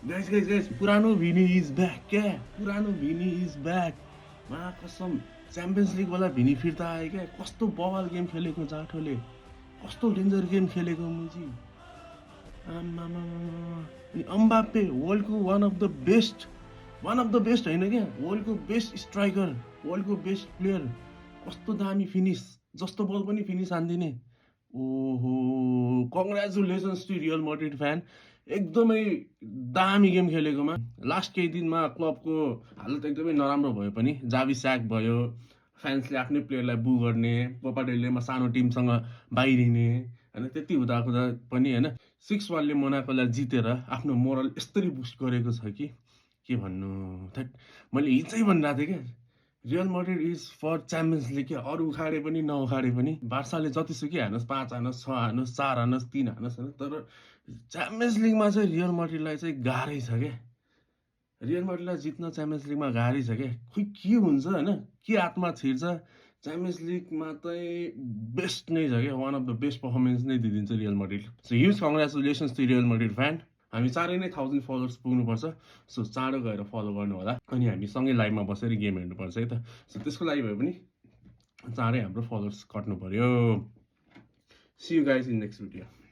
guys पुरानो भिनी is back क्या पुरानो भिनी इज ब्याक मा कसम च्याम्पियन्स लिग वाला भिनी फिर्ता आयो क्या कस्तो बवाल गेम खेलेको जाठोले कस्तो डेन्जर गेम खेलेको मुजी आमामामा अनि अम्बाप्पे वर्ल्डको वान अफ द बेस्ट होइन क्या वर्ल्डको बेस्ट स्ट्राइकर वर्ल्डको बेस्ट प्लेयर कस्तो दामी फिनिस जस्तो बल पनि फिनिस हान्दिने ओहो congratulations to Real Madrid fan एकदमै दामी गेम खेलेकोमा लास्ट केही दिनमा क्लबको हालत एकदमै नराम्रो भयो पनि जावी स्याक भयो फ्यान्सले आफ्नै प्लेयरलाई बु गर्ने कोपाडेलमा सानो टिमसँग बाहिरिने होइन त्यति हुँदा पनि होइन 6-1ले मोनाकोलाई जितेर आफ्नो मोरल यस्तरी बुस्ट गरेको छ कि के भन्नु थैट मैले हिजै भनिरहेको थिएँ क्या Real Madrid is for Champions League क्या अरू उखाडे पनि नउखाडे पनि बार्साले जतिसुकै हानुहोस् 5 हानुहोस् 6 हानुहोस् 4 हानुहोस् 3 हानुहोस् होइन तर च्याम्पियन्स लिगमा चाहिँ रियल मैड्रिडलाई चाहिँ गाह्रै छ क्या रियल मैड्रिडलाई जित्न च्याम्पियन्स लिगमा गाह्रै छ क्या खोइ के हुन्छ होइन के आत्मा छिर्छ च्याम्पियन्स लिगमा चाहिँ बेस्ट नै छ क्या one of the best performance नै दिइदिन्छ Real Madrid so huge congratulations to Real Madrid fan हामी चाँडै नै 1000 फलोवर्स पुग्नुपर्छ सो चाँडो गएर फलो गर्नु होला अनि हामी सँगै लाइभमा बसेर गेम हेर्नुपर्छ है त सो त्यसको लागि भए पनि चाँडै हाम्रो फलोवर्स कट्नु पर्यो see you guys in next video